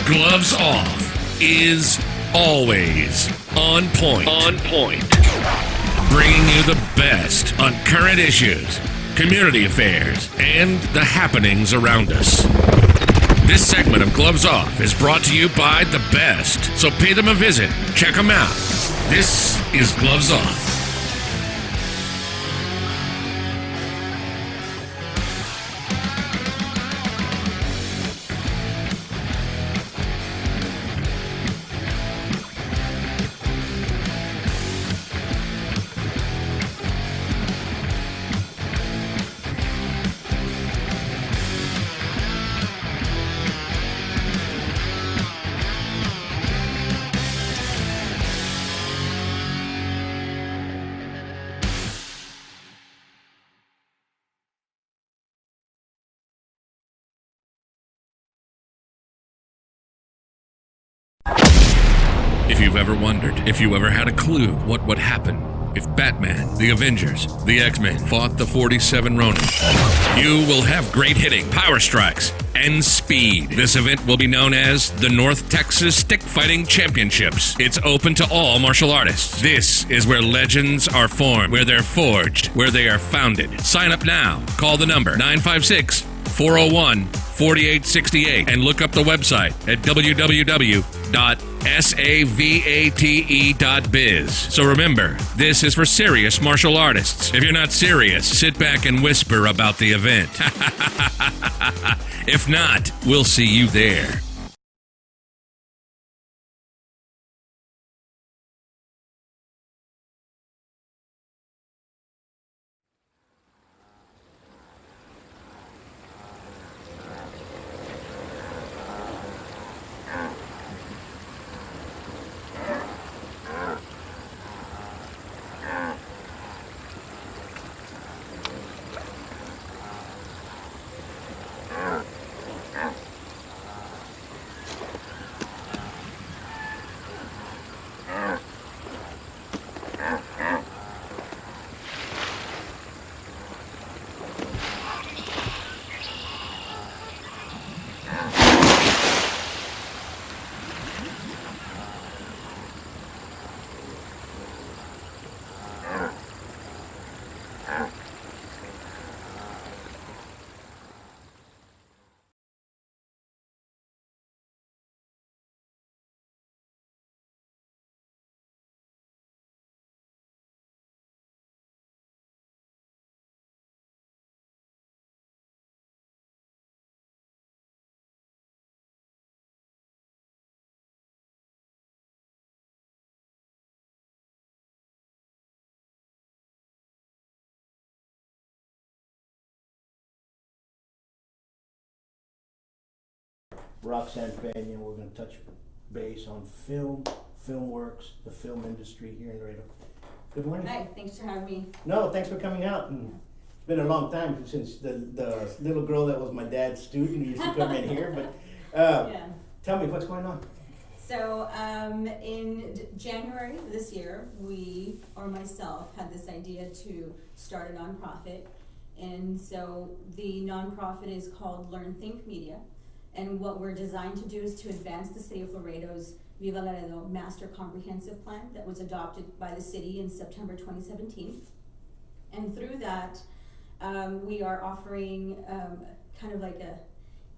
Gloves Off is always on point. On point. Bringing you the best on current issues, community affairs, and the happenings around us. This segment of Gloves Off is brought to you by the best, so pay them a visit. Check them out. This is Gloves Off. If you've ever wondered, if you ever had a clue what would happen if Batman, the Avengers, the X-Men fought the 47 Ronin, you will have great hitting, power strikes, and speed. This event will be known as the North Texas Stick Fighting Championships. It's open to all martial artists. This is where legends are formed, where they're forged, where they are founded. Sign up now. Call the number 956-401-4868 and look up the website at www.savate.biz. So remember, this is for serious martial artists. If you're not serious, sit back and whisper about the event. If not, we'll see you there. ROXANNE Pena. We're going to touch base on film, film works, the film industry here in Laredo. Good morning. Hi, thanks for having me. No, thanks for coming out. And it's been a long time since the little girl that was my dad's student used to come in here. But Yeah. tell me, what's going on? So in January of this year, we, or myself, had this idea to start a nonprofit. And so the nonprofit is called Learn Think Media. And what we're designed to do is to advance the city of Laredo's Viva Laredo Master Comprehensive Plan that was adopted by the city in September 2017. And through that, we are offering kind of like a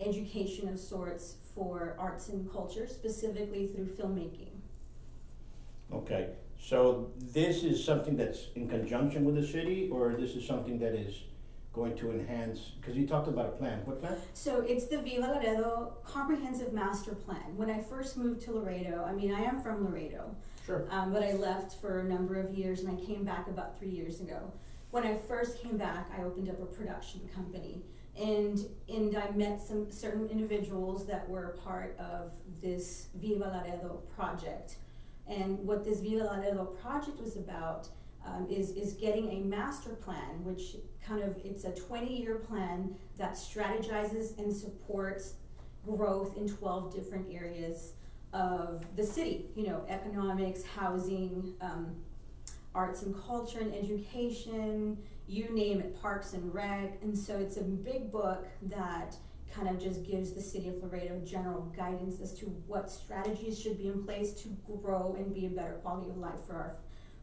education of sorts for arts and culture, specifically through filmmaking. Okay, so this is something that's in conjunction with the city, or this is something that is going to enhance, because you talked about a plan. What plan? So it's the Viva Laredo Comprehensive Master Plan. When I first moved to Laredo, I mean, I am from Laredo, Sure. but I left for a number of years and I came back about 3 years ago. When I first came back, I opened up a production company, and I met some certain individuals that were part of this Viva Laredo project. And what this Viva Laredo project was about is getting a master plan, which kind of, it's a 20-year plan that strategizes and supports growth in 12 different areas of the city. You know, economics, housing, arts and culture and education, you name it, parks and rec. And so it's a big book that kind of just gives the city of Laredo general guidance as to what strategies should be in place to grow and be a better quality of life for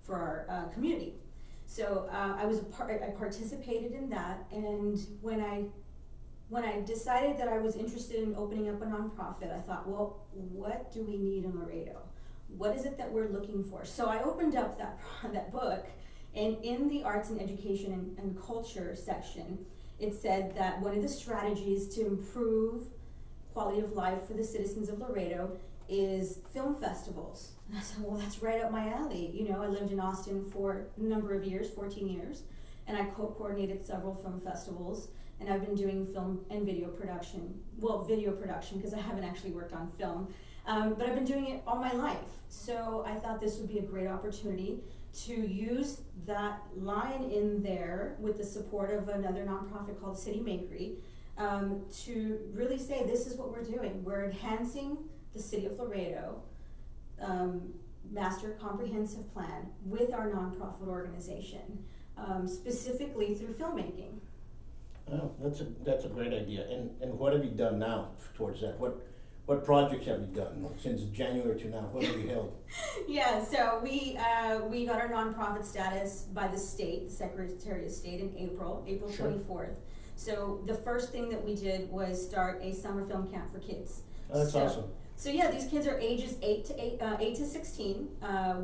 our community. So I participated in that, and when I decided that I was interested in opening up a nonprofit, I thought, well, what do we need in Laredo? What is it that we're looking for? So I opened up that book, and in the arts and education and culture section, it said that one of the strategies to improve quality of life for the citizens of Laredo is film festivals. And I said, well, that's right up my alley. You know, I lived in Austin for a number of years, 14 years, and I co-coordinated several film festivals, and I've been doing film and video production. Well, video production, because I haven't actually worked on film, but I've been doing it all my life. So I thought this would be a great opportunity to use that line in there with the support of another nonprofit called City Makery, to really say this is what we're doing. We're enhancing the city of Laredo master comprehensive plan with our nonprofit organization, specifically through filmmaking. Oh, that's a great idea. And what have you done now towards that? What projects have you done since January to now? What have you held? Yeah, so we got our nonprofit status by the state, the Secretary of State, in April Sure. 24th. So the first thing that we did was start a summer film camp for kids. Oh, that's awesome. So yeah, these kids are ages 8 to 16.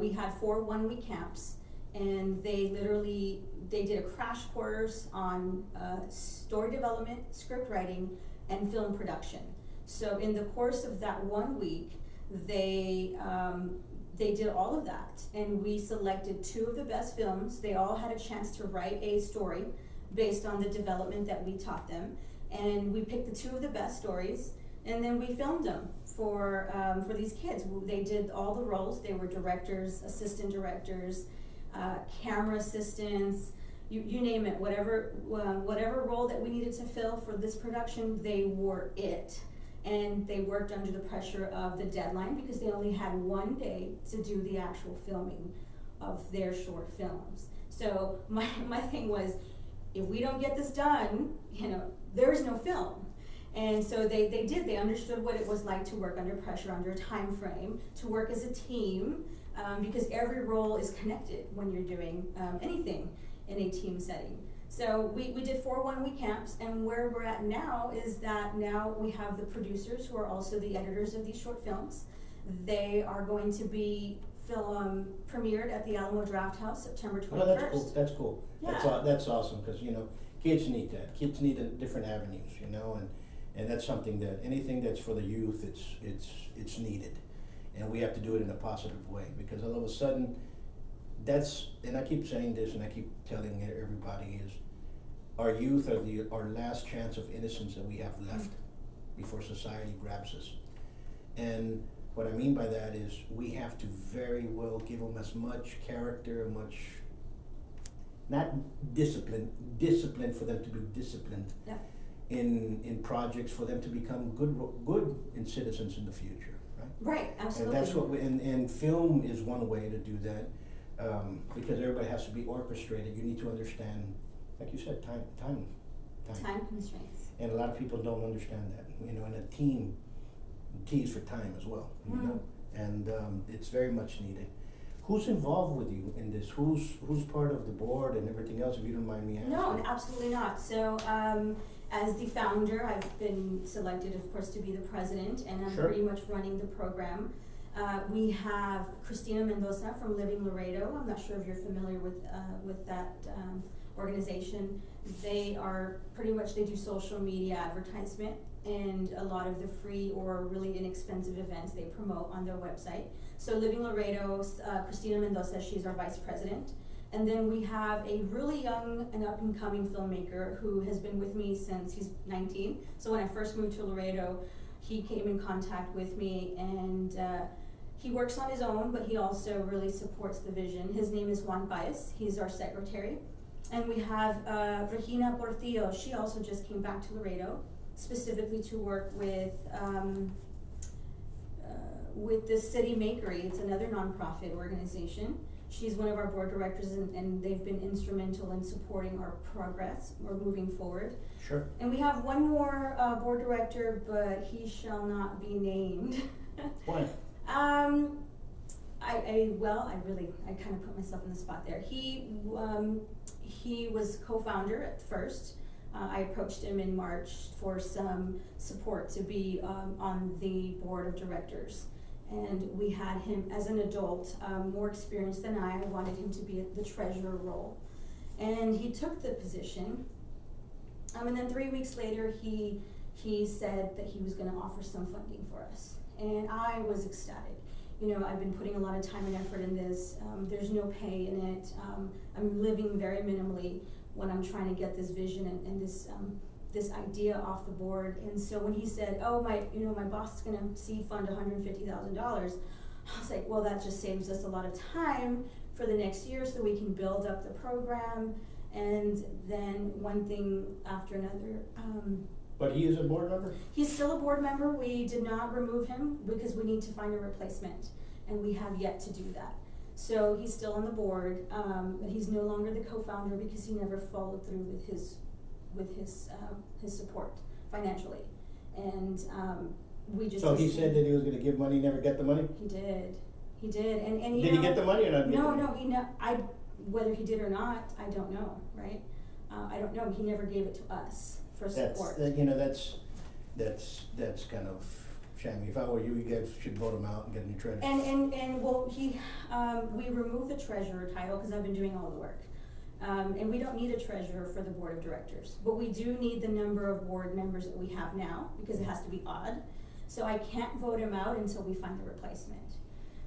We had 4 one-week camps, and they did a crash course on story development, script writing, and film production. So in the course of that 1 week, they did all of that, and we selected 2 of the best films. They all had a chance to write a story based on the development that we taught them, and we picked the 2 of the best stories, and then we filmed them for these kids. They did all the roles. They were directors, assistant directors, camera assistants, you name it. Whatever role that we needed to fill for this production, they were it. And they worked under the pressure of the deadline because they only had 1 day to do the actual filming of their short films. So my thing was, if we don't get this done, there's no film. And so they did. They understood what it was like to work under pressure, under a time frame, to work as a team, because every role is connected when you're doing anything in a team setting. So we did 4 one-week camps, and where we're at now is that now we have the producers who are also the editors of these short films. They are going to be premiered at the Alamo Draft House September 21st. Oh, that's cool. That's cool. Yeah. That's awesome, because kids need that. Kids need different avenues, and that's something that anything that's for the youth, it's needed, and we have to do it in a positive way, because all of a sudden, and I keep saying this, and I keep telling everybody, is our youth are our last chance of innocence that we have left before society grabs us. And what I mean by that is we have to very well give them as much character, not discipline for them to be disciplined. Yeah. In projects for them to become good citizens in the future, right? Right, absolutely. And that's what and film is one way to do that, because everybody has to be orchestrated. You need to understand, like you said, time constraints. And a lot of people don't understand that, and a team, T is for time as well, and it's very much needed. Who's involved with you in this? Who's part of the board and everything else, if you don't mind me asking? No, absolutely not. So as the founder, I've been selected, of course, to be the president, and I'm Sure. pretty much running the program. We have Christina Mendoza from Living Laredo. I'm not sure if you're familiar with that organization. They are pretty much, they do social media advertisement and a lot of the free or really inexpensive events they promote on their website. So Living Laredo, Christina Mendoza, she's our vice president. And then we have a really young and up-and-coming filmmaker who has been with me since he's 19. So when I first moved to Laredo, he came in contact with me, and he works on his own, but he also really supports the vision. His name is Juan Baez. He's our secretary. And we have Regina Portillo. She also just came back to Laredo, specifically to work with the City Makery. It's another nonprofit organization. She's one of our board directors, and they've been instrumental in supporting our progress or moving forward. Sure. And we have one more board director, but he shall not be named. Why? I kind of put myself in the spot there. He was co-founder at first. I approached him in March for some support to be on the board of directors. And we had him as an adult, more experienced than I wanted him to be at the treasurer role. And he took the position. And then 3 weeks later, he said that he was gonna offer some funding for us. And I was ecstatic. You know, I've been putting a lot of time and effort in this. There's no pay in it. I'm living very minimally when I'm trying to get this vision and this idea off the board. And so when he said, oh, my boss is gonna seed fund $150,000, I was like, well, that just saves us a lot of time for the next year so we can build up the program. And then one thing after another. But he is a board member? He's still a board member. We did not remove him because we need to find a replacement, and we have yet to do that. So he's still on the board, but he's no longer the co-founder because he never followed through with his support financially. And we just. So he said that he was going to give money, never get the money? He did, and you did know, he get the money or not? No, whether he did or not, I don't know, right? I don't know. He never gave it to us for support. That's kind of shammy. If I were you guys should vote him out and get a new treasurer. And well, we removed the treasurer title because I've been doing all the work. And we don't need a treasurer for the board of directors, but we do need the number of board members that we have now because it has to be odd. So I can't vote him out until we find a replacement.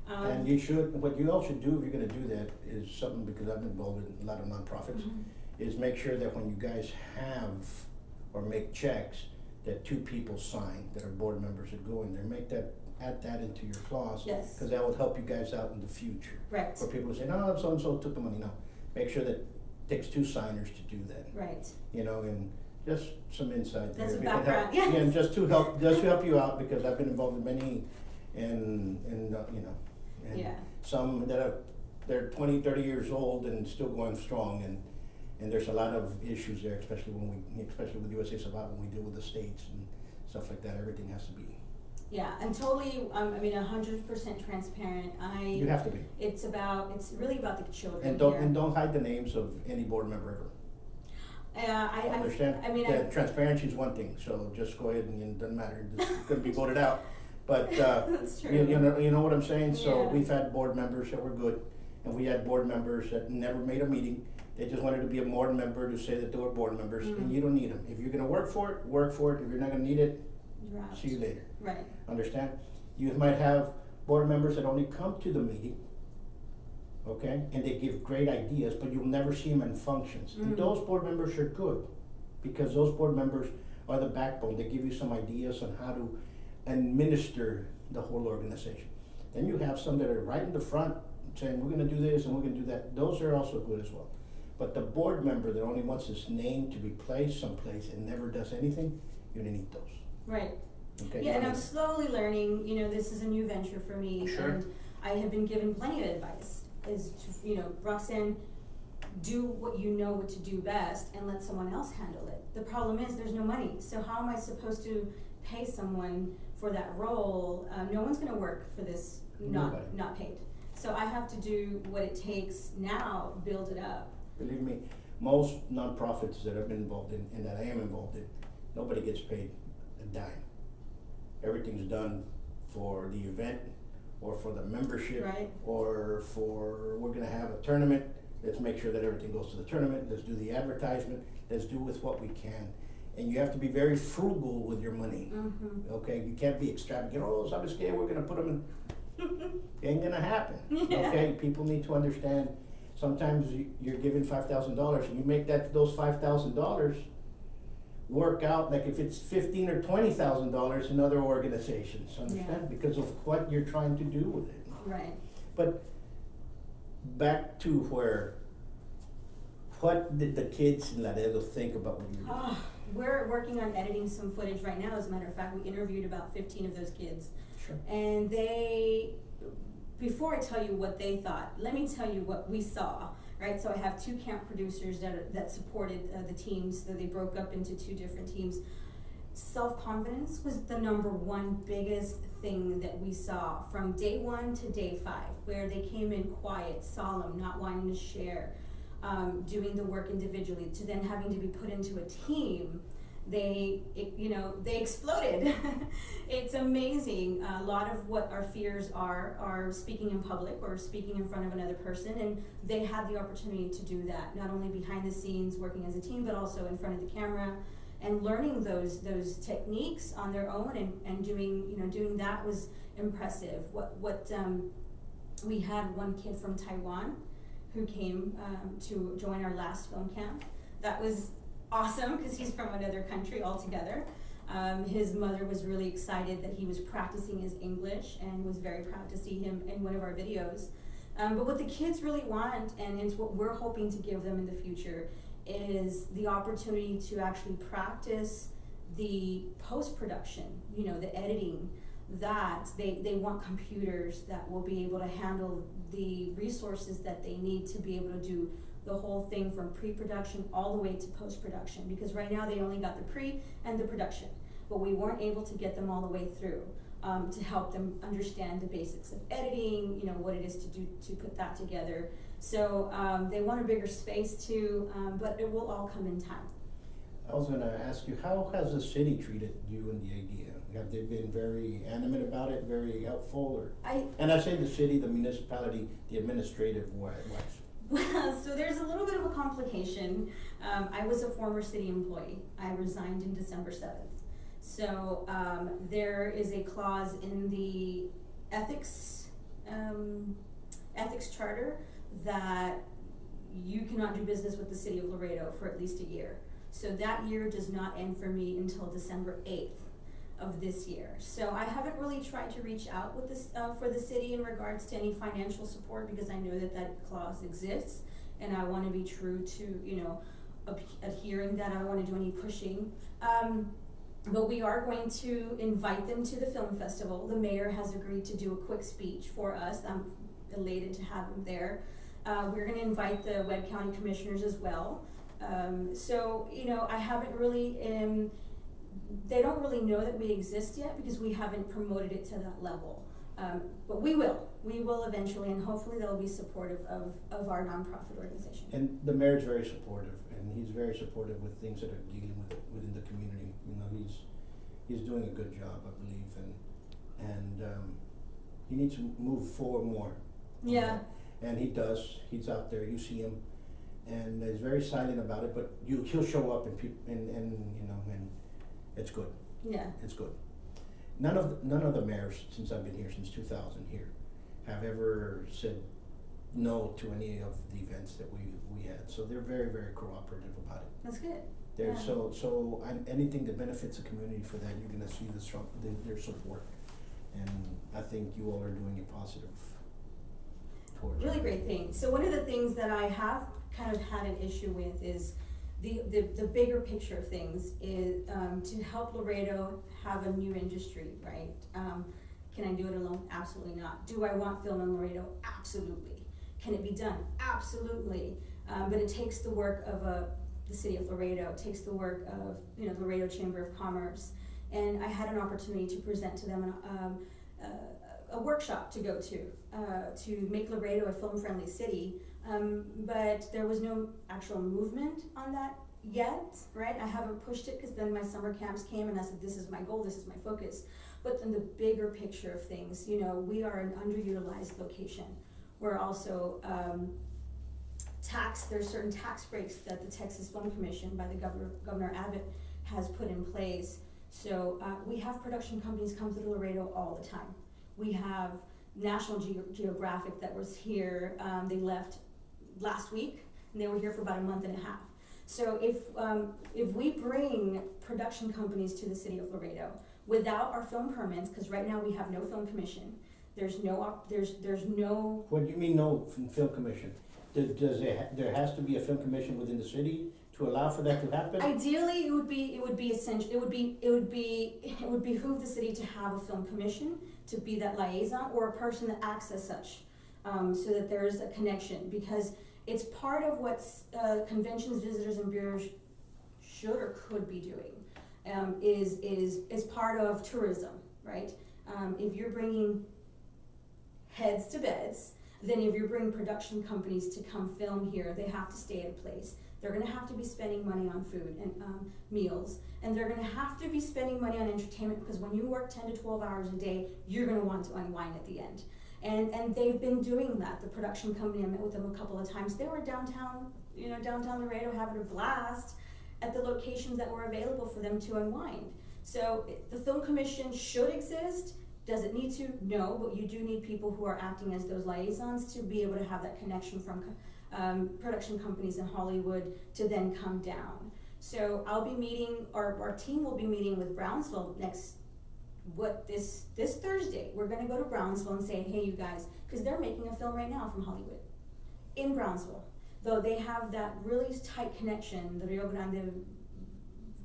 And you should, what you all should do if you're gonna do that is something, because I've been involved in a lot of nonprofits, is make sure that when you guys have or make checks, that 2 people sign that are board members that go in there. Add that into your clause. Yes. Because that will help you guys out in the future. Right. For people to say, no, so-and-so took the money. No, make sure that it takes 2 signers to do that. Right. You know, and just some insight there. That's If a you can help- background, yes. Yeah, and just to help you out, because I've been involved in many, and you know, and Yeah. some that they're 20, 30 years old and still going strong, and there's a lot of issues there, especially with USA Survival, when we deal with the states and stuff like that. Everything has to be. Yeah, I'm totally, 100% transparent. You have to be. It's really about the children And here. don't hide the names of any board member ever. I Understand? understand. Transparency is one thing, so just go ahead and it doesn't matter. It's going to be voted out. But That's true. you know what I'm saying? So Yeah. we've had board members that were good, and we had board members that never made a meeting. They just wanted to be a board member to say that they were board members, and you don't need them. If you're going to work for it, work for it. If you're not going to need it, You're out. see you later. Right. Understand? You might have board members that only come to the meeting, okay, and they give great ideas, but you'll never see them in functions. And those board members are good, because those board members are the backbone. They give you some ideas on how to administer the whole organization. Then you have some that are right in the front saying, we're gonna do this and we're gonna do that. Those are also good as well. But the board member that only wants his name to be placed someplace and never does anything, you don't need those. Right. Okay? Yeah, and I'm slowly learning, this is a new venture for me. Sure. And I have been given plenty of advice, is to, Roxanne, do what you know what to do best and let someone else handle it. The problem is there's no money. So how am I supposed to pay someone for that role? No one's gonna work for this not paid. So I have to do what it takes now, build it up. Believe me, most nonprofits that I've been involved in and that I am involved in, nobody gets paid a dime. Everything's done for the event or for the membership, Right. or for, we're gonna have a tournament, let's make sure that everything goes to the tournament, let's do the advertisement, let's do with what we can. And you have to be very frugal with your money, okay? You can't be extravagant, somebody's scared, we're gonna put them in. Ain't gonna happen, okay? People need to understand, sometimes you're given $5,000 and you make those $5,000 work out like if it's $15,000 or $20,000 in other organizations, understand? Yeah. Because of what you're trying to do with it. Right. But back to what did the kids in Laredo think about what you did? We're working on editing some footage right now. As a matter of fact, we interviewed about 15 of those kids. Sure. And they before I tell you what they thought, let me tell you what we saw, right? So I have two camp producers that supported the teams, so they broke up into two different teams. Self-confidence was the number one biggest thing that we saw from day 1 to day 5, where they came in quiet, solemn, not wanting to share, doing the work individually, to then having to be put into a team. They exploded. It's amazing. A lot of what our fears are speaking in public or speaking in front of another person, and they had the opportunity to do that, not only behind the scenes working as a team, but also in front of the camera, and learning those techniques on their own, and doing that was impressive. We had one kid from Taiwan who came to join our last film camp. That was awesome because he's from another country altogether. His mother was really excited that he was practicing his English and was very proud to see him in one of our videos. But what the kids really want, and it's what we're hoping to give them in the future, is the opportunity to actually practice the post-production, the editing, that they want computers that will be able to handle the resources that they need to be able to do the whole thing from pre-production all the way to post-production, because right now they only got the pre and the production, but we weren't able to get them all the way through to help them understand the basics of editing, what it is to do to put that together. So they want a bigger space too, but it will all come in time. I was going to ask you, how has the city treated you and the idea? Have they been very animate about it, very helpful? And I say the city, the municipality, the administrative wise. Well, so there's a little bit of a complication. I was a former city employee. I resigned in December 7th. So there is a clause in the ethics charter that you cannot do business with the city of Laredo for at least a year. So that year does not end for me until December 8th of this year. So I haven't really tried to reach out with this for the city in regards to any financial support, because I know that clause exists, and I want to be true to adhering that. I don't want to do any pushing. But we are going to invite them to the film festival. The mayor has agreed to do a quick speech for us. I'm elated to have him there. We're going to invite the Webb County commissioners as well. So I haven't really, they don't really know that we exist yet because we haven't promoted it to that level. But we will eventually, and hopefully they'll be supportive of our nonprofit organization. And the mayor's very supportive, and he's very supportive with things that are dealing with within the community. He's doing a good job, I believe, and he needs to move forward more. Yeah. And he does. He's out there. You see him, and he's very silent about it. But he'll show up, and it's good. Yeah. It's good. None of the mayors since I've been here, since 2000 here, have ever said no to any of the events that we had. So they're very, very cooperative about it. That's good. They're Yeah. Anything that benefits the community, for that you're gonna see their support, and I think you all are doing a positive towards Really it. great thing. So one of the things that I have kind of had an issue with is the bigger picture of things is to help Laredo have a new industry, right? Can I do it alone? Absolutely not. Do I want film in Laredo? Absolutely. Can it be done? Absolutely. But it takes the work of the city of Laredo. It takes the work of the Laredo Chamber of Commerce. And I had an opportunity to present to them a workshop to go to make Laredo a film-friendly city. But there was no actual movement on that yet, right? I haven't pushed it because then my summer camps came and I said, this is my goal, this is my focus. But then the bigger picture of things, we are an underutilized location. We're also there's certain tax breaks that the Texas Film Commission by the Governor Abbott has put in place. So we have production companies come through Laredo all the time. We have National Geographic that was here. They left last week and they were here for about a month and a half. So if we bring production companies to the city of Laredo without our film permits, because right now we have no film commission, there's no. What do you mean no film commission? There has to be a film commission within the city to allow for that to happen? Ideally, it would be essential. It would behoove the city to have a film commission, to be that liaison or a person that acts as such, so that there is a connection, because it's part of what conventions, visitors, and bureaus should or could be doing. Is part of tourism, right? If you're bringing heads to beds, then if you're bringing production companies to come film here, they have to stay at a place. They're gonna have to be spending money on food and meals, and they're gonna have to be spending money on entertainment, because when you work 10 to 12 hours a day, you're gonna want to unwind at the end. And they've been doing that. The production company, I met with them a couple of times. They were downtown Laredo, having a blast at the locations that were available for them to unwind. So the film commission should exist. Does it need to? No, but you do need people who are acting as those liaisons to be able to have that connection from production companies in Hollywood to then come down. So I'll be meeting, our team will be meeting with Brownsville this Thursday. We're gonna go to Brownsville and say, hey, you guys, because they're making a film right now from Hollywood in Brownsville. Though they have that really tight connection, the Rio Grande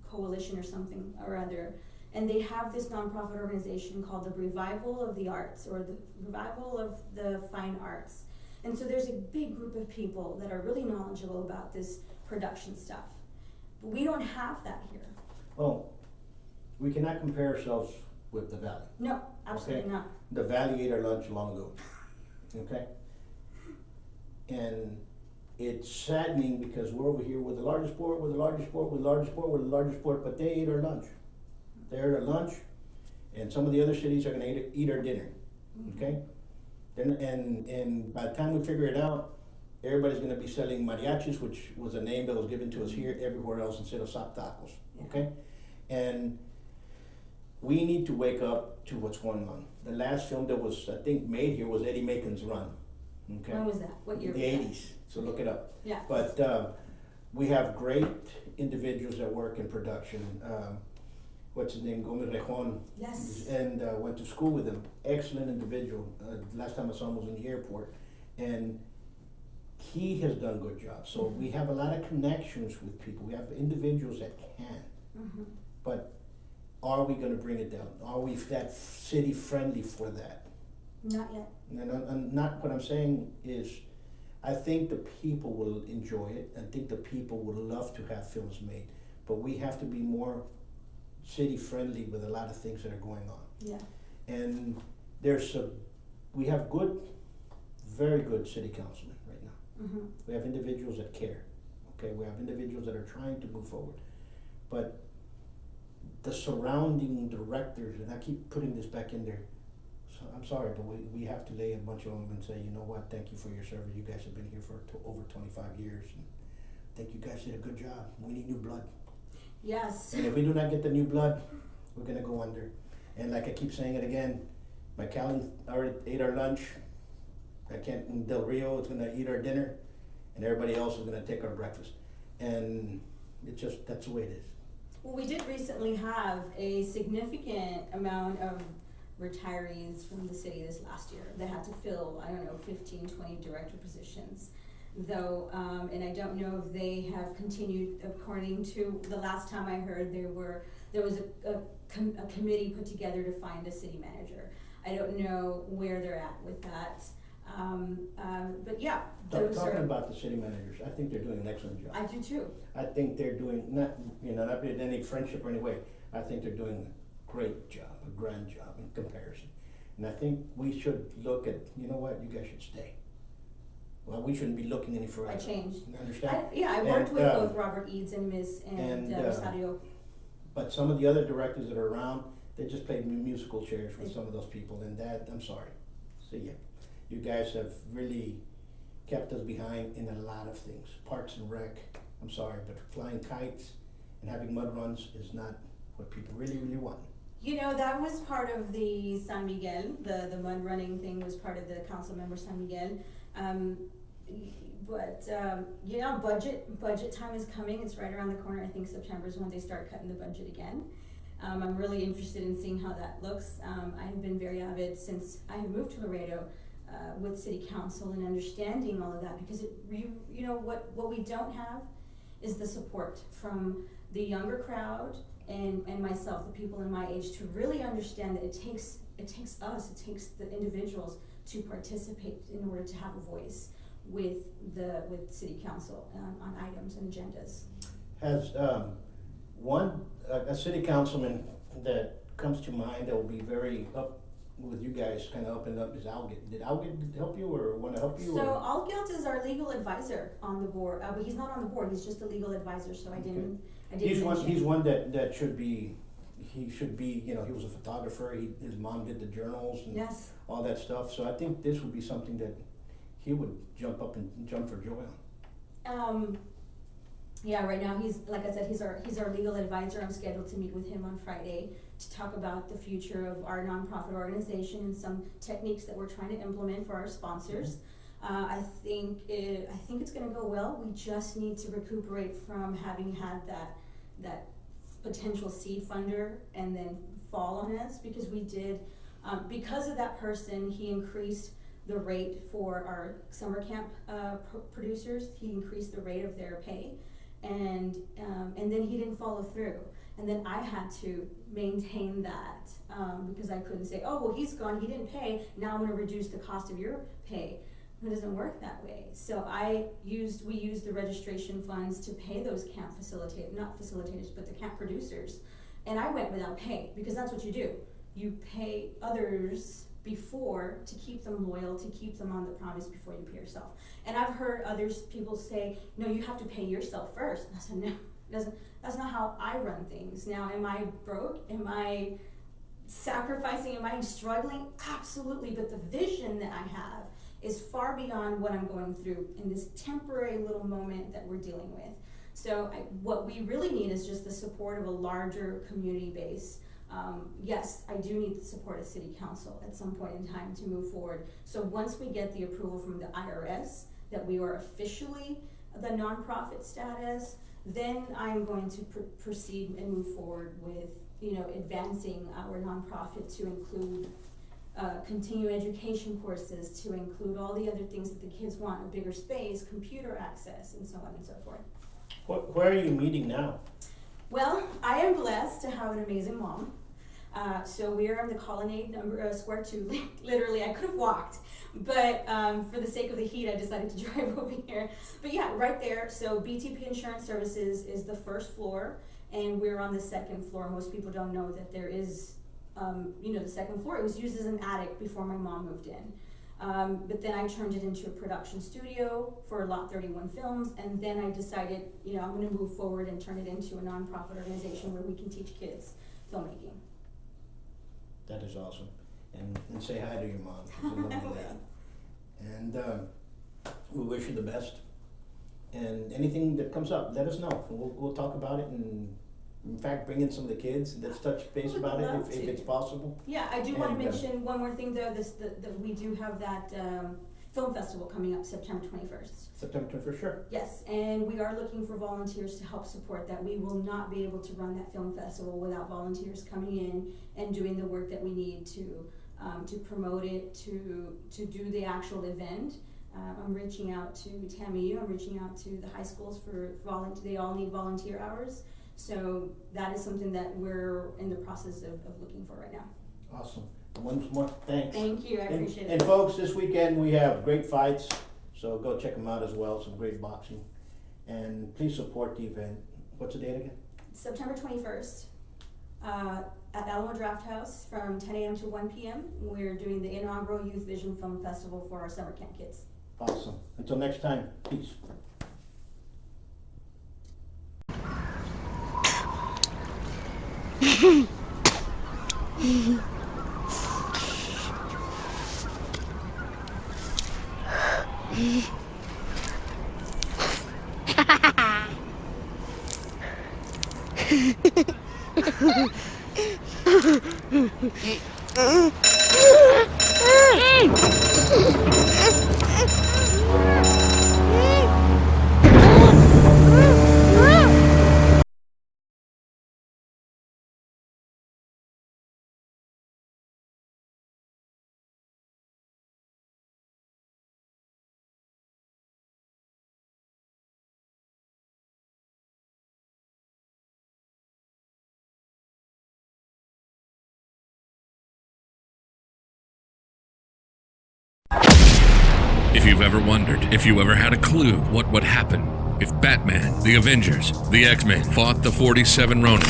Coalition or something or other, and they have this nonprofit organization called the Revival of the Arts, or the Revival of the Fine Arts. And so there's a big group of people that are really knowledgeable about this production stuff. But we don't have that here. Well, we cannot compare ourselves with the Valley. No, absolutely Okay. not. The Valley ate our lunch long ago, okay? And it's saddening because we're over here with the largest sport, with the largest sport, with the largest sport, with the largest sport, but they ate our lunch. They ate our lunch, and some of the other cities are gonna eat our dinner, okay? And by the time we figure it out, everybody's gonna be selling mariachis, which was a name that was given to us here everywhere else instead of sop tacos, okay? And we need to wake up to what's going on. The last film that was, I think, made here was Eddie Macon's Run, okay? When was that? What year The was that? 80s, so look it up. Yeah. But we have great individuals that work in production. What's his name, Gomez Rejon? Yes. And went to school with him. Excellent individual. Last time I saw him was in the airport. And he has done a good job. So we have a lot of connections with people. We have individuals that can. Mm-hmm. But are we gonna bring it down? Are we that city friendly for that? Not yet. And not what I'm saying is, I think the people will enjoy it. I think the people would love to have films made. But we have to be more city friendly with a lot of things that are going on. Yeah. And we have very good city councilmen right now. Mm-hmm. We have individuals that care, okay? We have individuals that are trying to move forward. But the surrounding directors, and I keep putting this back in there, so I'm sorry, but we have to lay a bunch of them and say, you know what, thank you for your service. You guys have been here for over 25 years. And I think you guys did a good job. We need new blood. Yes. And if we do not get the new blood, we're gonna go under. And like I keep saying it again, McAllen already ate our lunch. Del Rio is gonna eat our dinner, and everybody else is gonna take our breakfast. And that's the way it is. Well, we did recently have a significant amount of retirees from the city this last year that had to fill, 15, 20 director positions. Though, and I don't know if they have continued. According to the last time I heard, there was a committee put together to find a city manager. I don't know where they're at with that, but yeah. Talking about the city managers, I think they're doing an excellent job. I do too. I think they're doing, not in any friendship or any way, I think they're doing a great job, a grand job in comparison. And I think we should look at, you know what, you guys should stay. Well, we shouldn't be looking any further. I changed. You understand? I worked with both Robert Eads and Rosario. But some of the other directors that are around, they just played musical chairs with some of those people, and that, I'm sorry. See ya. You guys have really kept us behind in a lot of things. Parks and Rec, I'm sorry, but flying kites and having mud runs is not what people really, really want. That was part of the San Miguel, the mud running thing was part of the council member San Miguel. Budget time is coming. It's right around the corner. I think September is when they start cutting the budget again. I'm really interested in seeing how that looks. I have been very avid since I have moved to Laredo with city council and understanding all of that, because what we don't have is the support from the younger crowd and myself, the people in my age, to really understand that it takes the individuals to participate in order to have a voice with city council on items and agendas. Has a city councilman that comes to mind that will be very up with you guys, kind of up and up, is Algit. Did Algit help you or want to help you? So or? Algit is our legal advisor on the board, but he's not on the board. He's just a legal advisor. So I didn't. He's one that should be. He should be. You know, he was a photographer. His mom did the journals and yes. all that stuff. So I think this would be something that he would jump for joy on. Yeah, right now like I said, he's our legal advisor. I'm scheduled to meet with him on Friday to talk about the future of our nonprofit organization and some techniques that we're trying to implement for our sponsors. I think it's going to go well. We just need to recuperate from having had that potential seed funder and then fall on us, because we did because of that person. He increased the rate for our summer camp producers. He increased the rate of their pay. And then he didn't follow through, and then I had to maintain that because I couldn't say, oh well, he's gone, he didn't pay, now I'm going to reduce the cost of your pay. It doesn't work that way. So we used the registration funds to pay those camp not facilitators, but the camp producers, and I went without pay, because that's what you do. You pay others before to keep them loyal, to keep them on the promise before you pay yourself. And I've heard people say, no, you have to pay yourself first. And I said, no, that's not how I run things. Now, am I broke? Am I sacrificing? Am I struggling? Absolutely, but the vision that I have is far beyond what I'm going through in this temporary little moment that we're dealing with. So what we really need is just the support of a larger community base. Yes, I do need the support of City Council at some point in time to move forward. So once we get the approval from the IRS that we are officially the nonprofit status, then I'm going to proceed and move forward with, advancing our nonprofit to include continuing education courses, to include all the other things that the kids want: a bigger space, computer access, and so on and so forth. Where are you meeting now? Well, I am blessed to have an amazing mom. So we are on the Colonnade Square 2. Literally, I could have walked, but for the sake of the heat, I decided to drive over here. But yeah, right there. So BTP Insurance Services is the first floor, and we're on the second floor. Most people don't know that there is, the second floor. It was used as an attic before my mom moved in. But then I turned it into a production studio for Lot 31 Films, and then I decided, I'm going to move forward and turn it into a nonprofit organization where we can teach kids filmmaking. That is awesome. And say hi to your mom. She's a lovely lady. And we wish you the best. And anything that comes up, let us know. We'll talk about it, and in fact, bring in some of the kids. Let's touch base about it if it's possible. Yeah, I do want to mention one more thing though. We do have that film festival coming up September 21st. September 21st, sure. Yes, and we are looking for volunteers to help support that. We will not be able to run that film festival without volunteers coming in and doing the work that we need to promote it, to do the actual event. I'm reaching out to Tammy. I'm reaching out to the high schools for volunteer. They all need volunteer hours. So that is something that we're in the process of looking for right now. Awesome. Once more, thanks. Thank you, I appreciate it. And folks, this weekend we have great fights, so go check them out as well. Some great boxing. And please support the event. What's the date again? September 21st at Alamo Draft House from 10 a.m. to 1 p.m. We're doing the inaugural Youth Vision Film Festival for our summer camp kids. Awesome. Until next time, peace. If you've ever wondered, if you ever had a clue what would happen if Batman, the Avengers, the X-Men fought the 47 Ronin,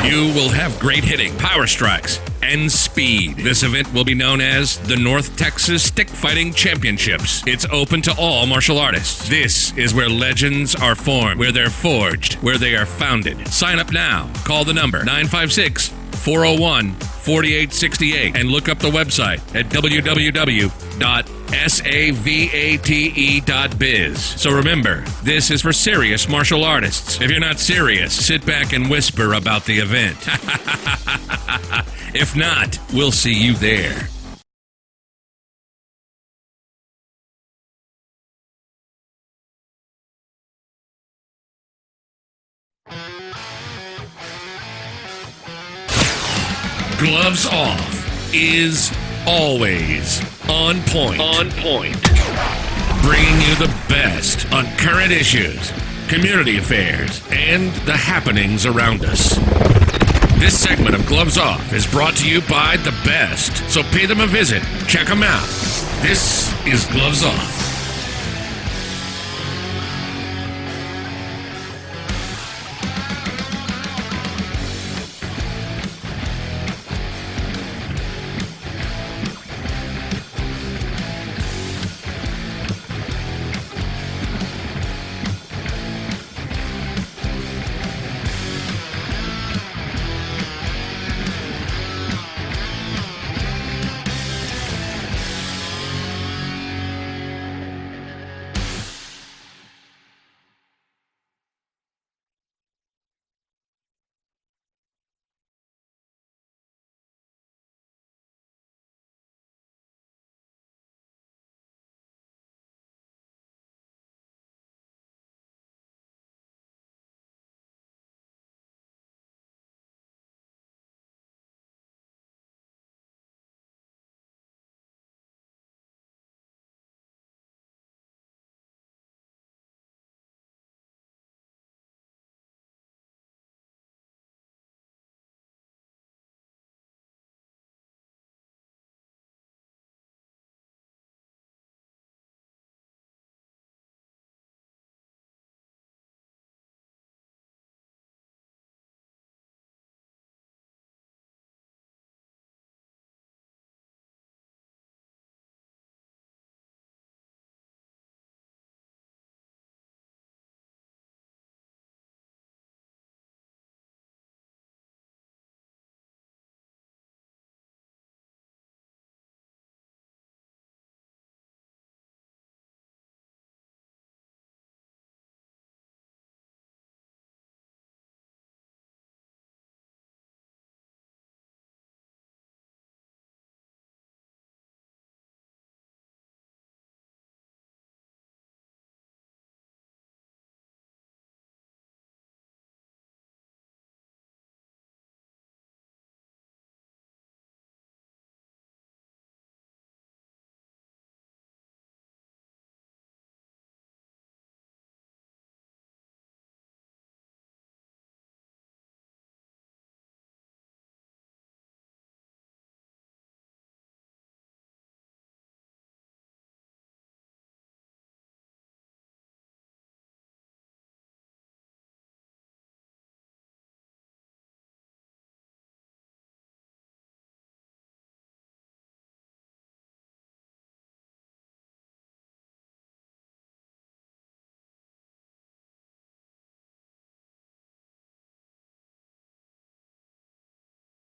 you will have great hitting, power strikes, and speed. This event will be known as the North Texas Stick Fighting Championships. It's open to all martial artists. This is where legends are formed, where they're forged, where they are founded. Sign up now. Call the number 956-401-4868 and look up the website at www.savate.biz. So remember, this is for serious martial artists. If you're not serious, sit back and whisper about the event. If not, we'll see you there. Gloves Off is always on point. Bringing you the best on current issues, community affairs, and the happenings around us. This segment of Gloves Off is brought to you by the best, so pay them a visit. Check them out. This is Gloves Off.